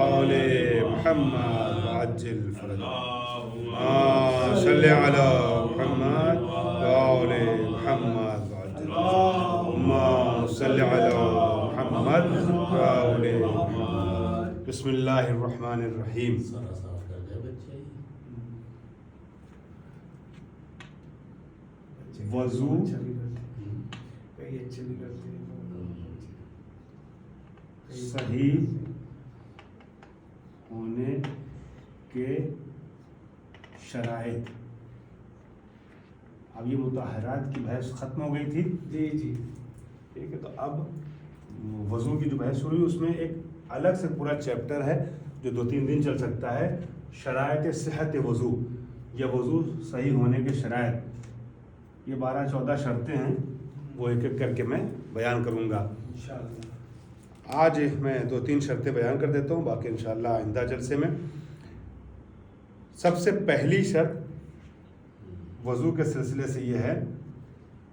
آل محمد وعجل فرجهم صل على محمد وآل محمد وعجل اللهم صل على محمد وآل محمد بسم اللہ الرحمن الرحیم وضو صحیح ہونے کے شرائط. اب یہ مطہرات کی بحث ختم ہو گئی تھی. جی جی ٹھیک ہے. تو اب وضو کی جو بحث ہوئی اس میں ایک الگ سے پورا چیپٹر ہے جو 2-3 دن چل سکتا ہے. شرائط صحت وضو یا وضو صحیح ہونے کے شرائط. یہ 12-14 شرطیں ہیں, وہ ایک ایک کر کے میں بیان کروں گا انشاءاللہ. آج میں 2-3 شرطیں بیان کر دیتا ہوں, باقی انشاءاللہ آئندہ جلسے میں. سب سے پہلی شرط وضو کے سلسلے سے یہ ہے,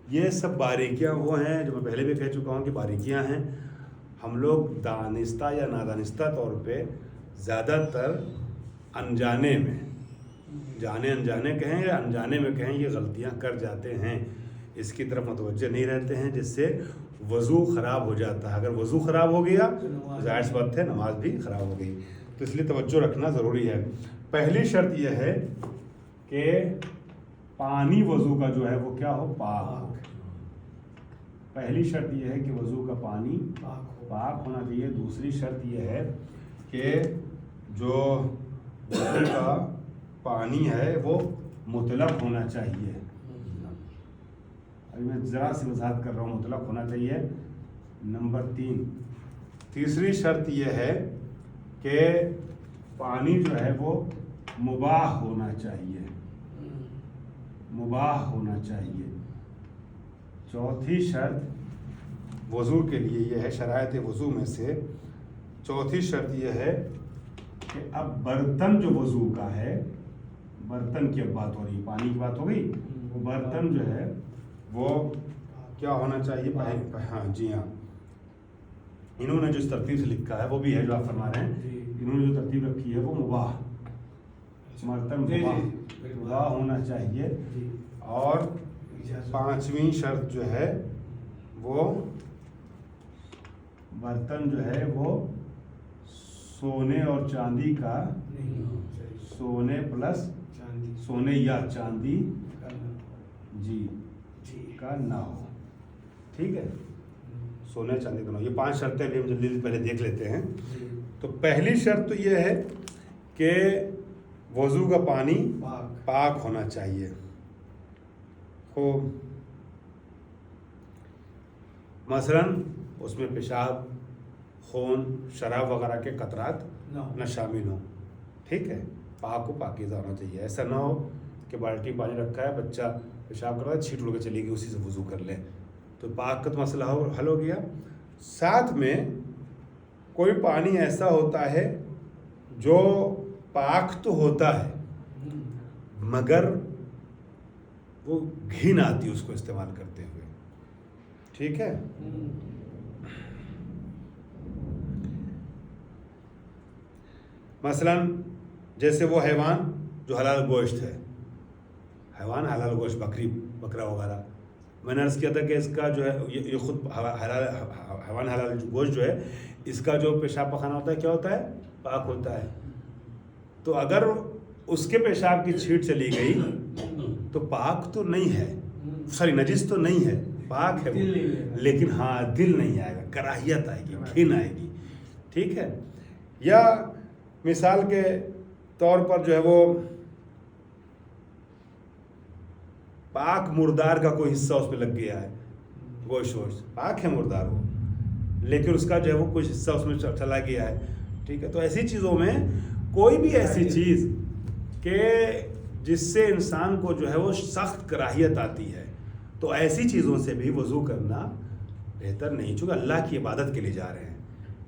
یہ سب باریکیاں وہ ہیں جو میں پہلے بھی کہہ چکا ہوں کہ باریکیاں ہیں. ہم لوگ دانستہ یا نادانستہ طور پہ زیادہ تر انجانے میں, جانے انجانے کہیں یا انجانے میں کہیں, یہ غلطیاں کر جاتے ہیں, اس کی طرف متوجہ نہیں رہتے ہیں, جس سے وضو خراب ہو جاتا ہے. اگر وضو خراب ہو گیا ظاہر سی بات ہے نماز بھی خراب ہو گئی. تو اس لیے توجہ رکھنا ضروری ہے. پہلی شرط یہ ہے کہ پانی وضو کا جو ہے وہ کیا ہو, پاک. پہلی شرط یہ ہے کہ وضو کا پانی پاک ہونا چاہیے. دوسری شرط یہ ہے کہ جو وضو کا پانی ہے وہ مطلق ہونا چاہیے. ابھی میں ذرا سی وضاحت کر رہا ہوں, مطلق ہونا چاہیے. نمبر 3, تیسری شرط یہ ہے کہ پانی جو ہے وہ مباح ہونا چاہیے, مباح ہونا چاہیے. چوتھی شرط وضو کے لیے یہ ہے, شرائط وضو میں سے چوتھی شرط یہ ہے کہ اب برتن جو وضو کا ہے, برتن کی اب بات ہو رہی, پانی کی بات ہو گئی, وہ برتن جو ہے وہ کیا ہونا چاہیے. ہاں جی ہاں, انہوں نے جو اس ترتیب سے لکھا ہے وہ بھی ہے جو آپ فرما رہے ہیں. انہوں نے جو ترتیب رکھی ہے وہ مباح, برتن مباح ہونا چاہیے. اور 5ویں شرط جو ہے وہ برتن جو ہے وہ سونے اور چاندی کا, سونے پلس سونے یا چاندی جی کا نہ ہو. ٹھیک ہے, سونے چاندی کا نہ ہو. یہ 5 شرطیں بھی ہم جلدی سے پہلے دیکھ لیتے ہیں. تو پہلی شرط تو یہ ہے کہ وضو کا پانی پاک ہونا چاہیے. خوب, مثلا اس میں پیشاب, خون, شراب وغیرہ کے قطرات نہ شامل ہوں. ٹھیک ہے, پاک و پاکیزہ ہونا چاہیے. ایسا نہ ہو کہ بالٹی پانی رکھا ہے, بچہ پیشاب کر رہا ہے, چھینٹ اڑ کے چلی گئی, اسی سے وضو کر لیں. تو پاک کا مسئلہ حل ہو گیا. ساتھ میں کوئی پانی ایسا ہوتا ہے جو پاک تو ہوتا ہے مگر وہ گھن آتی ہے اس کو استعمال کرتے ہوئے. ٹھیک ہے, مثلا جیسے وہ حیوان جو حلال گوشت ہے, حیوان حلال گوشت, بکری بکرا وغیرہ. میں نے عرض کیا تھا کہ اس کا جو ہے یہ خود حیوان حلال گوشت جو ہے اس کا جو پیشاب پخانہ ہوتا ہے کیا ہوتا ہے, پاک ہوتا ہے. تو اگر اس کے پیشاب کی چھینٹ چلی گئی تو پاک تو نہیں ہے, سوری نجس تو نہیں ہے, پاک ہے وہ, لیکن ہاں دل نہیں آئے گا, کراہیت آئے گی, گھن آئے گی. ٹھیک ہے. یا مثال کے طور پر جو ہے وہ پاک مردار کا کوئی حصہ اس پہ لگ گیا ہے, گوشت ووشت پاک ہے مردار وہ, لیکن اس کا جو ہے وہ کچھ حصہ اس میں چلا گیا ہے. ٹھیک ہے. تو ایسی چیزوں میں کوئی بھی ایسی چیز کہ جس سے انسان کو جو ہے وہ سخت کراہیت آتی ہے, تو ایسی چیزوں سے بھی وضو کرنا بہتر نہیں, چونکہ اللہ کی عبادت کے لیے جا رہے ہیں.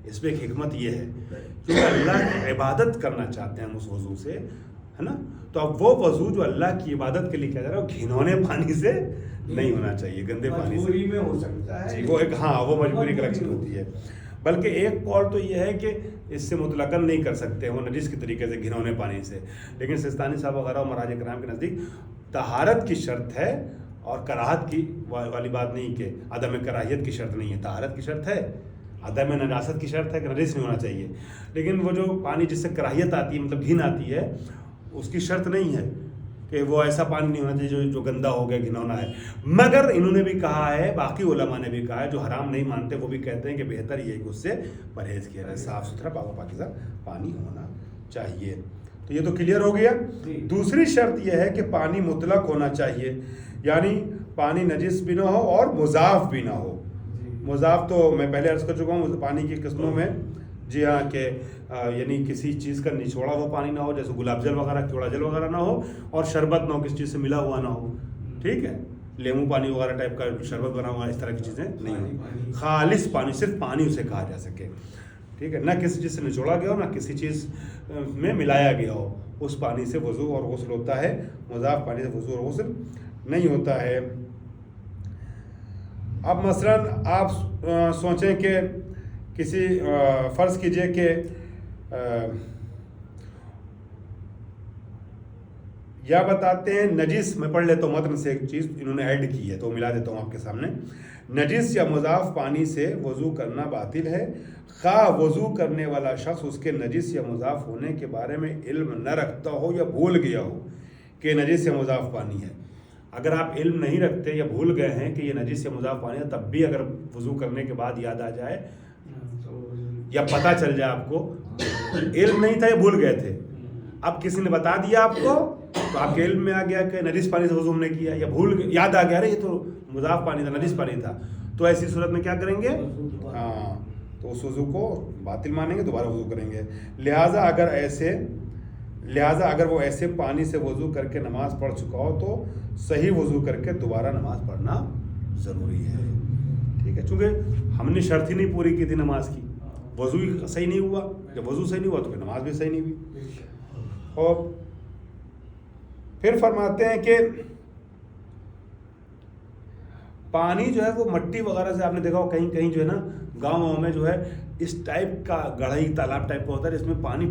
اس میں ایک حکمت یہ ہے کیونکہ اللہ کی عبادت کرنا چاہتے ہیں ہم اس وضو سے, ہے نا. تو اب وہ وضو جو اللہ کی عبادت کے لیے کیا جا رہا ہے وہ گھنونے پانی سے نہیں ہونا چاہیے, گندے پانی سے. مجبوری میں ہو سکتا ہے جی, وہ ایک ہاں وہ مجبوری کریکشن ہوتی ہے. بلکہ ایک قول تو یہ ہے کہ اس سے مطلقاً نہیں کر سکتے وہ نجس کے طریقے سے گھنونے پانی سے، لیکن سستانی صاحب وغیرہ اور مراجع کرام کے نزدیک طہارت کی شرط ہے اور کراہت کی والی بات نہیں کہ عدم کراہیت کی شرط نہیں ہے، طہارت کی شرط ہے، عدم نجاست کی شرط ہے کہ نجس نہیں ہونا چاہیے، لیکن وہ جو پانی جس سے کراہیت آتی ہے مطلب گھن آتی ہے اس کی شرط نہیں ہے کہ وہ ایسا پانی نہیں ہونا چاہیے جو گندا ہو گیا گھنونا ہے۔ مگر انہوں نے بھی کہا ہے، باقی علماء نے بھی کہا ہے، جو حرام نہیں مانتے وہ بھی کہتے ہیں کہ بہتر یہ ہے کہ اس سے پرہیز کیا جائے، صاف ستھرا پاک و پاکیزہ پانی ہونا چاہیے۔ تو یہ تو کلیئر ہو گیا۔ دوسری شرط یہ ہے کہ پانی مطلق ہونا چاہیے، یعنی پانی نجس بھی نہ ہو اور مضاف بھی نہ ہو۔ مضاف تو میں پہلے عرض کر چکا ہوں پانی کی قسموں میں، جی ہاں، کہ یعنی کسی چیز کا نچوڑا ہوا پانی نہ ہو، جیسے گلاب جل وغیرہ، کیوڑا جل وغیرہ نہ ہو، اور شربت نہ ہو، کسی چیز سے ملا ہوا نہ ہو، ٹھیک ہے، لیمو پانی وغیرہ ٹائپ کا شربت بنا ہوا، اس طرح کی چیزیں نہیں ہوں، خالص پانی، صرف پانی اسے کہا جا سکے، ٹھیک ہے، نہ کسی چیز سے نچوڑا گیا ہو، نہ کسی چیز میں ملایا گیا ہو، اس پانی سے وضو اور غسل ہوتا ہے، مضاف پانی سے وضو اور غسل نہیں ہوتا ہے۔ اب مثلاً آپ سوچیں کہ کسی فرض کیجئے کہ یا بتاتے ہیں نجس، میں پڑھ لیتا ہوں متن سے ایک چیز انہوں نے ایڈ کی ہے تو ملا دیتا ہوں آپ کے سامنے۔ نجس یا مضاف پانی سے وضو کرنا باطل ہے، خواہ وضو کرنے والا شخص اس کے نجس یا مضاف ہونے کے بارے میں علم نہ رکھتا ہو یا بھول گیا ہو کہ نجس یا مضاف پانی ہے۔ اگر آپ علم نہیں رکھتے یا بھول گئے ہیں کہ یہ نجس یا مضاف پانی ہے، تب بھی اگر وضو کرنے کے بعد یاد آ جائے یا پتہ چل جائے آپ کو، علم نہیں تھا یا بھول گئے تھے، اب کسی نے بتا دیا آپ کو تو آپ کے علم میں آ گیا کہ نجس پانی سے وضو ہم نے کیا، یا یاد آ گیا یہ تو مضاف پانی تھا، نجس پانی تھا، تو ایسی صورت میں کیا کریں گے؟ ہاں، تو اس وضو کو باطل مانیں گے، دوبارہ وضو کریں گے۔ لہٰذا اگر وہ ایسے پانی سے وضو کر کے نماز پڑھ چکا ہو تو صحیح وضو کر کے دوبارہ نماز پڑھنا ضروری ہے، ٹھیک ہے، چونکہ ہم نے شرط ہی نہیں پوری کی تھی نماز کی، وضو ہی صحیح نہیں ہوا، جب وضو صحیح نہیں ہوا تو پھر نماز بھی صحیح نہیں ہوئی۔ اور پھر فرماتے ہیں کہ پانی جو ہے وہ مٹی وغیرہ سے، آپ نے دیکھا ہو کہیں کہیں جو ہے نا گاؤں میں جو ہے اس ٹائپ کا گڑھئی تالاب ٹائپ کا ہوتا ہے جس میں پانی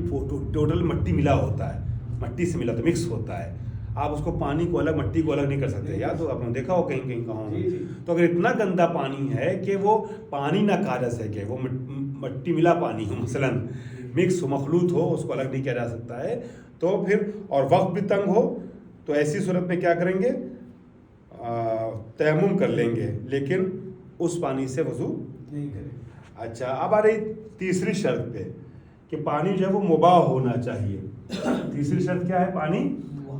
ٹوٹل مٹی ملا ہوتا ہے، مٹی سے ملا تو مکس ہوتا ہے، آپ اس کو پانی کو الگ مٹی کو الگ نہیں کر سکتے، یا تو آپ نے دیکھا ہو کہیں کہیں گاؤں میں، تو اگر اتنا گندا پانی ہے کہ وہ پانی نہ کہا جا سکے، وہ مٹی ملا پانی ہو، مثلاً مکس ہو، مخلوط ہو، اس کو الگ نہیں کیا جا سکتا ہے، تو پھر اور وقت بھی تنگ ہو تو ایسی صورت میں کیا کریں گے؟ تیمم کر لیں گے، لیکن اس پانی سے وضو نہیں کریں گے۔ اچھا، اب آ رہی تیسری شرط پہ کہ پانی جو ہے وہ مباح ہونا چاہیے۔ تیسری شرط کیا ہے؟ پانی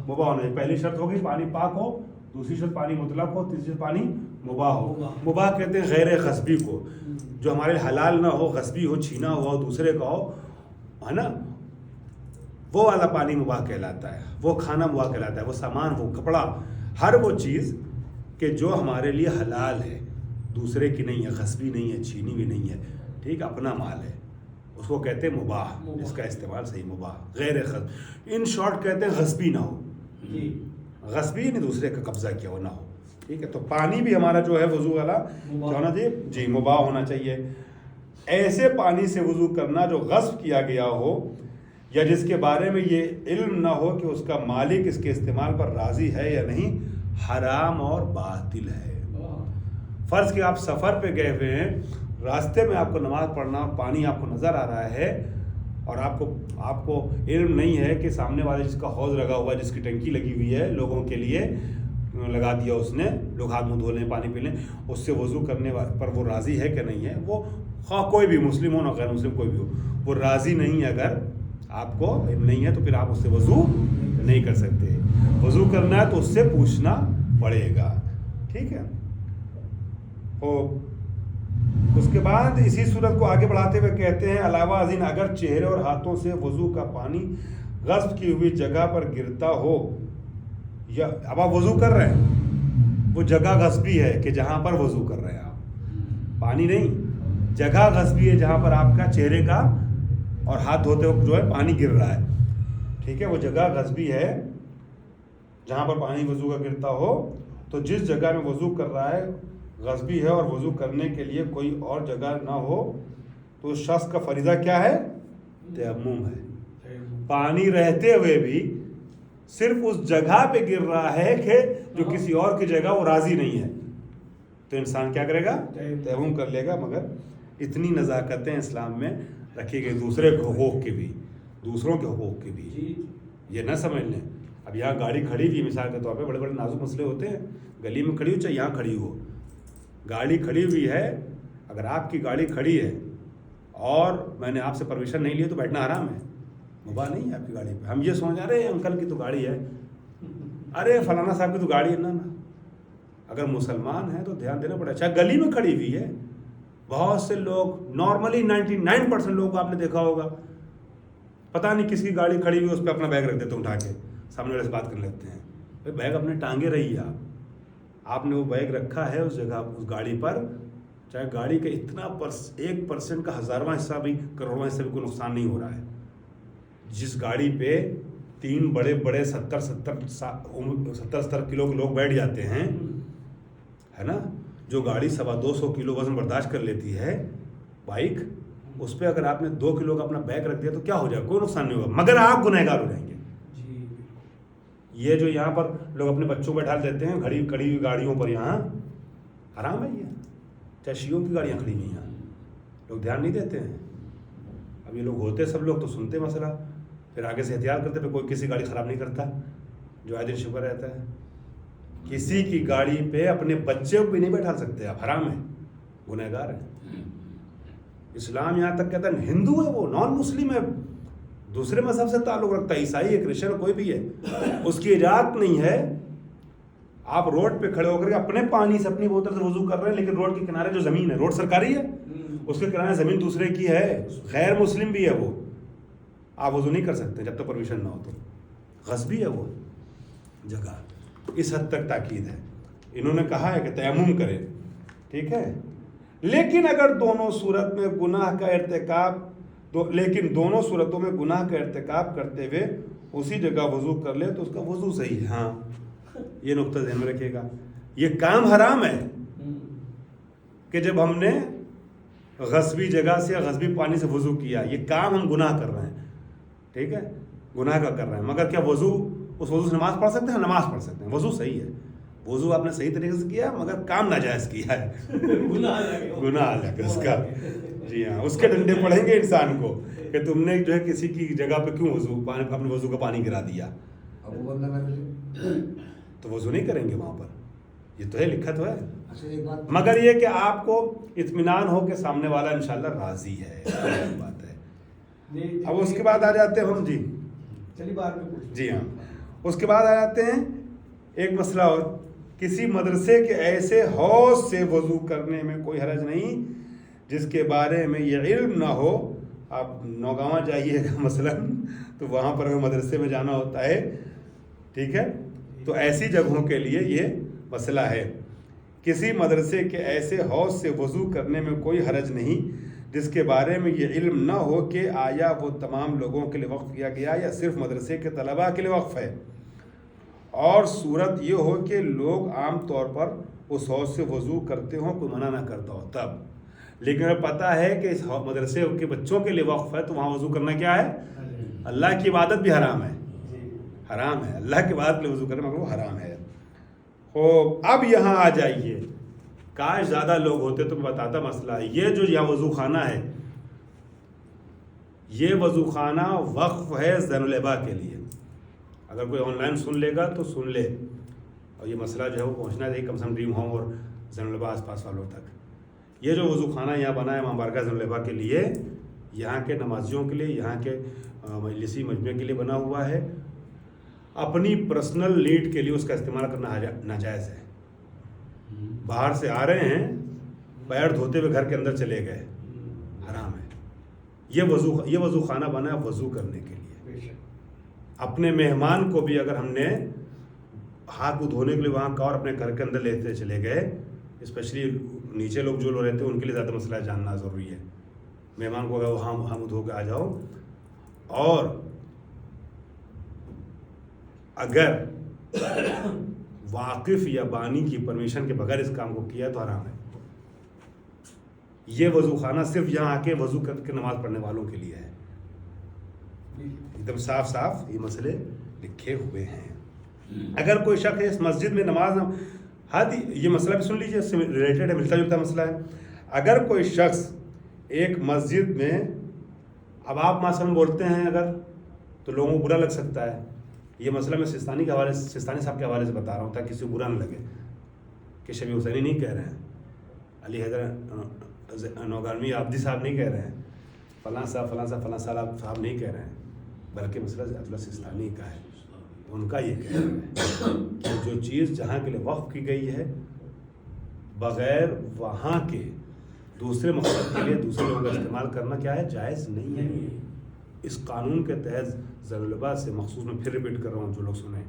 مباح ہونا چاہیے۔ پہلی شرط ہوگی پانی پاک ہو، دوسری شرط پانی مطلق ہو، تیسری شرط پانی مباح ہو۔ مباح کہتے ہیں غیر غصبی کو، جو ہمارے حلال نہ ہو، غصبی ہو، چھینا ہوا ہو، دوسرے کا ہو، ہے نا، وہ والا پانی مباح کہلاتا ہے، وہ کھانا مباح کہلاتا ہے، وہ سامان، وہ کپڑا، ہر وہ چیز کہ جو ہمارے لیے حلال ہے، دوسرے کی نہیں ہے، غصبی نہیں ہے، چھینی بھی نہیں ہے، ٹھیک، اپنا مال ہے، اس کو کہتے ہیں مباح، جس کا استعمال صحیح مباح، غیر غصب، ان شارٹ کہتے ہیں غصبی نہ ہو، غصبی نہیں، دوسرے کا قبضہ کیا ہو نہ ہو، ٹھیک ہے۔ تو پانی بھی ہمارا جو ہے وضو والا کیا ہونا چاہیے؟ جی، مباح ہونا چاہیے۔ ایسے پانی سے وضو کرنا جو غصب کیا گیا ہو یا جس کے بارے میں یہ علم نہ ہو کہ اس کا مالک اس کے استعمال پر راضی ہے یا نہیں، حرام اور باطل ہے۔ فرض کہ آپ سفر پہ گئے ہوئے ہیں، راستے میں آپ کو نماز پڑھنا، پانی آپ کو نظر آ رہا ہے اور آپ کو علم نہیں ہے کہ سامنے والے جس کا حوض لگا ہوا ہے، جس کی ٹنکی لگی ہوئی ہے لوگوں کے لیے لگا دیا اس نے، لوگ ہاتھ منہ دھو لیں، پانی پی لیں، اس سے وضو کرنے پر وہ راضی ہے کہ نہیں ہے، وہ خواہ کوئی بھی مسلم ہو نہ غیر مسلم کوئی بھی ہو، وہ راضی نہیں ہے، اگر آپ کو علم نہیں ہے تو پھر آپ اس سے وضو نہیں کر سکتے۔ وضو کرنا ہے تو اس سے پوچھنا پڑے گا، ٹھیک ہے۔ اس کے بعد اسی صورت کو آگے بڑھاتے ہوئے کہتے ہیں علاوہ ازیں اگر چہرے اور ہاتھوں سے وضو کا پانی غصب کی ہوئی جگہ پر گرتا ہو، یا اب آپ وضو کر رہے ہیں، وہ جگہ غصبی ہے کہ جہاں پر وضو کر رہے ہیں آپ، پانی نہیں، جگہ غصبی ہے جہاں پر آپ کا چہرے کا اور ہاتھ دھوتے وقت جو ہے پانی گر رہا ہے، ٹھیک ہے، وہ جگہ غصبی ہے جہاں پر پانی وضو کا گرتا ہو، تو جس جگہ میں وضو کر رہا ہے غصبی ہے اور وضو کرنے کے لیے کوئی اور جگہ نہ ہو تو تو اس شخص کا فریضہ کیا ہے؟ تیمم ہے. پانی رہتے ہوئے بھی صرف اس جگہ پہ گر رہا ہے کہ جو کسی اور کی جگہ وہ راضی نہیں ہے, تو انسان کیا کرے گا؟ تیمم کر لے گا. مگر اتنی نزاکتیں اسلام میں رکھی گئی, دوسرے کے حقوق کی بھی, دوسروں کے حقوق کی بھی. یہ نہ سمجھ لیں اب یہاں گاڑی کھڑی ہوئی مثال کے طور پہ, بڑے بڑے نازک مسئلے ہوتے ہیں, گلی میں کھڑی ہو چاہے یہاں کھڑی ہو, گاڑی کھڑی ہوئی ہے, اگر آپ کی گاڑی کھڑی ہے اور میں نے آپ سے پرمیشن نہیں لی تو بیٹھنا حرام ہے, مباح نہیں ہے آپ کی گاڑی پہ. ہم یہ سوچ رہے انکل کی تو گاڑی ہے, ارے فلانا صاحب کی تو گاڑی ہے. نا اگر مسلمان ہیں تو دھیان دینا پڑے. اچھا گلی میں کھڑی ہوئی ہے, بہت سے لوگ نارملی 99% لوگوں کو آپ نے دیکھا ہوگا, پتہ نہیں کس کی گاڑی کھڑی ہوئی اس پہ اپنا بیگ رکھ دیتے ہیں اٹھا کے, سامنے والے سے بات کر لیتے ہیں. بھائی بیگ اپنے ٹانگے رہی ہے, آپ نے وہ بیگ رکھا ہے اس جگہ اس گاڑی پر, چاہے گاڑی کا اتنا 1% کا 1000واں حصہ بھی کروڑواں حصہ بھی کوئی نقصان نہیں ہو رہا ہے. جس گاڑی پہ 3 بڑے بڑے 70 کلو کے لوگ بیٹھ جاتے ہیں, ہے نا, جو گاڑی 250 کلو وزن برداشت کر لیتی ہے بائک, اس پہ اگر آپ نے 2 کلو کا اپنا بیگ رکھ دیا تو کیا ہو جائے گا؟ کوئی نقصان نہیں ہوگا, مگر آپ گنہگار ہو جائیں گے. یہ جو یہاں پر لوگ اپنے بچوں کو بیٹھا دیتے ہیں کھڑی ہوئی گاڑیوں پر, یہاں حرام ہے. یہ چاہے شیعوں کی گاڑیاں کھڑی ہوئی, یہاں لوگ دھیان نہیں دیتے ہیں. اب یہ لوگ ہوتے سب لوگ تو سنتے مسئلہ, پھر آگے سے احتیاط کرتے, پھر کوئی کسی گاڑی خراب نہیں کرتا, جو آئے دن شکر رہتا ہے. کسی کی گاڑی پہ اپنے بچے کو بھی نہیں بیٹھا سکتے آپ, حرام ہے, گنہگار ہے. اسلام یہاں تک کہتا ہے ہندو ہے وہ, نان مسلم ہے, دوسرے مذہب سے تعلق رکھتا ہے, عیسائی ہے, کرسچن کوئی بھی ہے, اس کی اجازت نہیں ہے. آپ روڈ پہ کھڑے ہو کر کے اپنے پانی سے اپنی بوتل سے وضو کر رہے ہیں, لیکن روڈ کے کنارے جو زمین ہے, روڈ سرکاری ہے, اس کے کنارے زمین دوسرے کی ہے, غیر مسلم بھی ہے وہ, آپ وضو نہیں کر سکتے جب تک پرمیشن نہ ہو. تو غصبی ہے وہ جگہ. اس حد تک تاکید ہے. انہوں نے کہا ہے کہ تیمم کرے, ٹھیک ہے, لیکن اگر دونوں صورت میں گناہ کا ارتکاب لیکن دونوں صورتوں میں گناہ کا ارتکاب کرتے ہوئے اسی جگہ وضو کر لے تو اس کا وضو صحیح ہے. ہاں یہ نقطہ ذہن میں رکھیے گا. یہ کام حرام ہے کہ جب ہم نے غصبی جگہ سے یا غصبی پانی سے وضو کیا, یہ کام ہم گناہ کر رہے ہیں, ٹھیک ہے, گناہ کا کر رہے ہیں. مگر کیا وضو اس وضو سے نماز پڑھ سکتے ہیں؟ نماز پڑھ سکتے ہیں, وضو صحیح ہے. وضو آپ نے صحیح طریقے سے کیا, مگر کام ناجائز کیا ہے, گناہ الگ ہے اس کا. جی ہاں, اس کے ڈنڈے پڑیں گے انسان کو کہ تم نے جو ہے کسی کی جگہ پہ کیوں اپنے وضو کا پانی گرا دیا. تو وضو نہیں کریں گے وہاں پر, یہ تو ہے, لکھا تو ہے. مگر یہ کہ آپ کو اطمینان ہو کہ سامنے والا انشاءاللہ راضی ہے, بات ہے. اب اس کے بعد آ جاتے ہیں ہم, جی ہاں, اس کے بعد آ جاتے ہیں ایک مسئلہ اور, کسی مدرسے کے ایسے حوض سے وضو کرنے میں کوئی حرج نہیں جس کے بارے میں یہ علم نہ ہو. آپ نوگاواں جائیے گا مثلا, تو وہاں پر ہمیں مدرسے میں جانا ہوتا ہے, ٹھیک ہے, تو ایسی جگہوں کے لیے یہ مسئلہ ہے. کسی مدرسے کے ایسے حوض سے وضو کرنے میں کوئی حرج نہیں جس کے بارے میں یہ علم نہ ہو کہ آیا وہ تمام لوگوں کے لیے وقف کیا گیا یا صرف مدرسے کے طلباء کے لیے وقف ہے, اور صورت یہ ہو کہ لوگ عام طور پر اس حوض سے وضو کرتے ہوں, کوئی منع نہ کرتا ہو تب. لیکن اگر پتہ ہے کہ اس مدرسے کے بچوں کے لیے وقف ہے تو وہاں وضو کرنا کیا ہے؟ اللہ کی عبادت بھی حرام ہے, حرام ہے. اللہ کی عبادت کے لیے وضو کرنا مگر وہ حرام ہے. اب یہاں آ جائیے, کاش زیادہ لوگ ہوتے تو میں بتاتا مسئلہ. یہ جو یہاں وضو خانہ ہے, یہ وضو خانہ وقف ہے زین العبا کے لیے. اگر کوئی آن لائن سن لے گا تو سن لے, اور یہ مسئلہ جو ہے وہ پہنچنا چاہیے کم سے کم ڈریم ہوم اور زین العبا آس پاس والوں تک. یہ جو وضو خانہ یہاں بنا ہے امام بارگاہ زین العبا کے لیے, یہاں کے نمازیوں کے لیے, یہاں کے مجلسی مجمع کے لیے بنا ہوا ہے. اپنی پرسنل نیڈ کے لیے اس کا استعمال کرنا ناجائز ہے. باہر سے آ رہے ہیں, پیر دھوتے ہوئے گھر کے اندر چلے گئے, حرام ہے. یہ وضو خانہ بنا ہے وضو کرنے کے لیے. اپنے مہمان کو بھی اگر ہم نے ہاتھ کو دھونے کے لیے وہاں کا اور اپنے گھر کے اندر لیتے چلے گئے, اسپیشلی نیچے لوگ جو لوگ رہتے ہیں ان کے لیے زیادہ مسئلہ جاننا ضروری ہے. مہمان کو اگر ہم دھو کے آ جاؤ, اور اگر واقف یا بانی کی پرمیشن کے بغیر اس کام کو کیا تو حرام ہے. یہ وضو خانہ صرف یہاں آ کے وضو کر کے نماز پڑھنے والوں کے لیے ہے. ایک دم صاف صاف یہ مسئلے لکھے ہوئے ہیں. اگر کوئی شخص اس مسجد میں نماز یہ مسئلہ بھی سن لیجیے، اس سے ریلیٹڈ ہے، ملتا جلتا مسئلہ ہے. اگر کوئی شخص ایک مسجد میں، اب آپ مثلاً بولتے ہیں اگر تو لوگوں کو برا لگ سکتا ہے. یہ مسئلہ میں سستانی صاحب کے حوالے سے بتا رہا ہوں تاکہ کسی کو برا نہ لگے کہ شبیہ حسینی نہیں کہہ رہے ہیں، علی حیدر نوگالوی آبدی صاحب نہیں کہہ رہے ہیں، فلاں صاحب نہیں کہہ رہے ہیں، بلکہ مسئلہ ایت اللہ سستانی کا ہے. ان کا یہ کہنا ہے کہ جو چیز جہاں کے لیے وقف کی گئی ہے بغیر وہاں کے دوسرے مقصد کے لیے دوسرے لوگوں کا استعمال کرنا کیا ہے؟ جائز نہیں ہے. اس قانون کے تحت ذر اللباس سے مخصوص، میں پھر ریپیٹ کر رہا ہوں جو لوگ سنیں،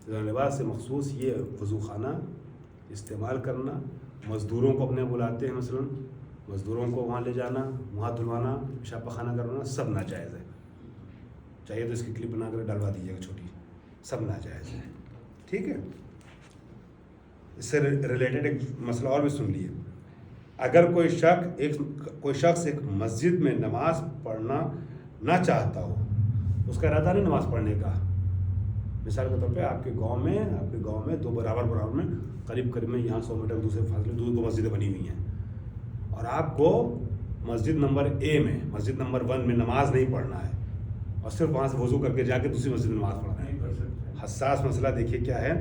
ذر اللباس سے مخصوص یہ وضو خانہ استعمال کرنا، مزدوروں کو اپنے بلاتے ہیں، مثلا مزدوروں کو وہاں لے جانا، وہاں دھلوانا، پیشاب پخانہ کروانا، سب ناجائز ہے. چاہیے تو اس کی کلپ بنا کر ڈلوا دیجیے گا چھوٹی، سب ناجائز ہے. ٹھیک ہے. اس سے ریلیٹڈ ایک مسئلہ اور بھی سن لیے. اگر کوئی شخص ایک مسجد میں نماز پڑھنا نہ چاہتا ہو، اس کا ارادہ نہیں نماز پڑھنے کا، مثال کے طور پہ آپ کے گاؤں میں دو برابر میں قریب میں یہاں 100 میٹر دوسرے فاصلے دو مسجدیں بنی ہوئی ہیں، اور آپ کو مسجد نمبر اے میں، مسجد نمبر 1 میں نماز نہیں پڑھنا ہے اور صرف وہاں سے وضو کر کے جا کے دوسری مسجد میں نماز پڑھنا ہے. حساس مسئلہ دیکھیے کیا ہے.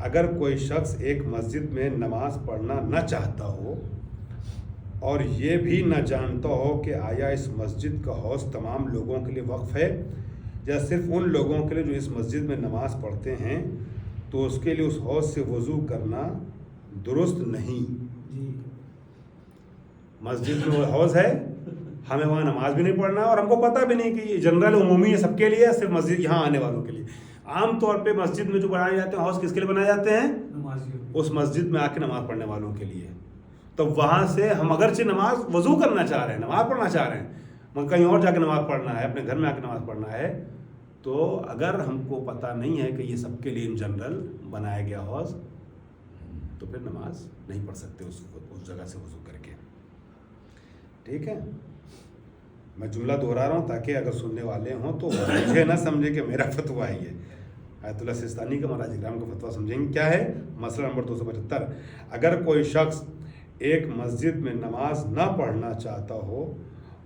اگر کوئی شخص ایک مسجد میں نماز پڑھنا نہ چاہتا ہو اور یہ بھی نہ جانتا ہو کہ آیا اس مسجد کا حوض تمام لوگوں کے لیے وقف ہے یا صرف ان لوگوں کے لیے جو اس مسجد میں نماز پڑھتے ہیں، تو اس کے لیے اس حوض سے وضو کرنا درست نہیں. مسجد میں وہ حوض ہے، ہمیں وہاں نماز بھی نہیں پڑھنا اور ہم کو پتہ بھی نہیں کہ یہ جنرل عمومی ہے، سب کے لیے، صرف مسجد یہاں آنے والوں کے لیے. عام طور پہ مسجد میں جو بنائے جاتے ہیں حوض کس کے لیے بنائے جاتے ہیں؟ اس مسجد میں آ کے نماز پڑھنے والوں کے لیے. تو وہاں سے ہم اگرچہ نماز وضو کرنا چاہ رہے ہیں، نماز پڑھنا چاہ رہے ہیں، مگر کہیں اور جا کے نماز پڑھنا ہے، اپنے گھر میں آ کے نماز پڑھنا ہے، تو اگر ہم کو پتہ نہیں ہے کہ یہ سب کے لیے ان جنرل بنایا گیا حوض، تو پھر نماز نہیں پڑھ سکتے اس جگہ سے وضو کر کے. ٹھیک ہے. میں جملہ دہرا رہا ہوں تاکہ اگر سننے والے ہوں تو مجھے نہ سمجھے کہ میرا فتویٰ ہی ہے، ایت اللہ سستانی کا، مہاراج اکرام کا فتویٰ سمجھیں گے. کیا ہے مسئلہ نمبر 275. اگر کوئی شخص ایک مسجد میں نماز نہ پڑھنا چاہتا ہو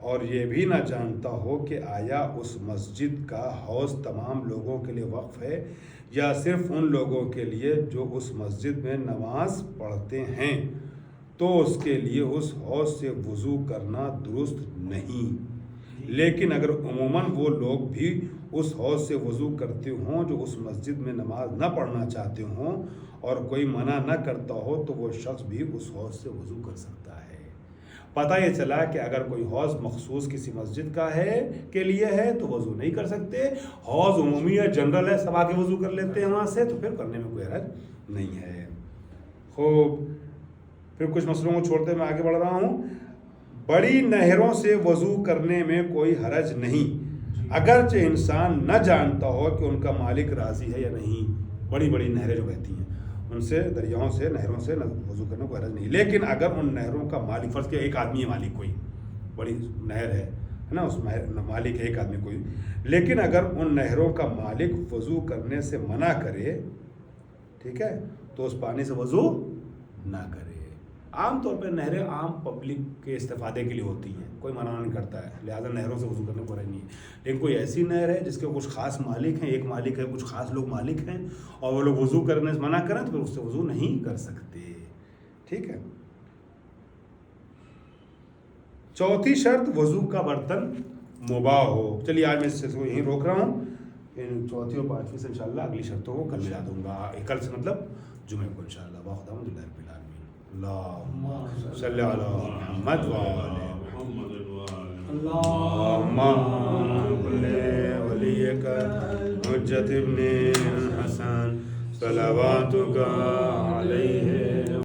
اور یہ بھی نہ جانتا ہو کہ آیا اس مسجد کا حوض تمام لوگوں کے لیے وقف ہے یا صرف ان لوگوں کے لیے جو اس مسجد میں نماز پڑھتے ہیں، تو اس کے لیے اس حوض سے وضو کرنا درست نہیں. لیکن اگر عموماً وہ لوگ بھی اس حوض سے وضو کرتے ہوں جو اس مسجد میں نماز نہ پڑھنا چاہتے ہوں اور کوئی منع نہ کرتا ہو، تو وہ شخص بھی اس حوض سے وضو کر سکتا ہے. پتہ یہ چلا کہ اگر کوئی حوض مخصوص کسی مسجد کا ہے کے لیے ہے تو وضو نہیں کر سکتے، حوض عمومی ہے، جنرل ہے، سب آ کے وضو کر لیتے ہیں وہاں سے، تو پھر کرنے میں کوئی حرج نہیں ہے. خوب. پھر کچھ مسئلوں کو چھوڑتے میں آگے بڑھ رہا ہوں. بڑی نہروں سے وضو کرنے میں کوئی حرج نہیں، اگرچہ انسان نہ جانتا ہو کہ ان کا مالک راضی ہے یا نہیں. بڑی بڑی نہریں جو بہتی ہیں ان سے، دریاؤں سے، نہروں سے وضو کرنے کو حرج نہیں. لیکن اگر ان نہروں کا مالک، فرض کیا ایک آدمی ہے مالک، کوئی بڑی نہر ہے نا، اس مالک ہے ایک آدمی کوئی، لیکن اگر ان نہروں کا مالک وضو کرنے سے منع کرے، ٹھیک ہے، تو اس پانی سے وضو نہ کرے. عام طور پہ نہریں عام پبلک کے استفادے کے لیے ہوتی ہیں، کوئی منع نہیں کرتا ہے، لہٰذا نہروں سے وضو کرنے کو حرج نہیں ہے. لیکن کوئی ایسی نہر ہے جس کے کچھ خاص مالک ہیں، ایک مالک ہے، کچھ خاص لوگ مالک ہیں، اور وہ لوگ وضو کرنے سے منع کریں تو پھر اس سے وضو نہیں کر سکتے. ٹھیک ہے. چوتھی شرط، وضو کا برتن مباح ہو. چلیے آج میں اس سے یہیں روک رہا ہوں، چوتھی اور پانچویں سے انشاءاللہ اگلی شرطوں کو کل ملا دوں گا، کل سے مطلب جمعے کو انشاءاللہ. واخر دعوانا الحمد للہ رب العالمین. اللہم صلی علی محمد وآل محمد. اللہم ولیک حجت ابن حسن صلواتک علیہ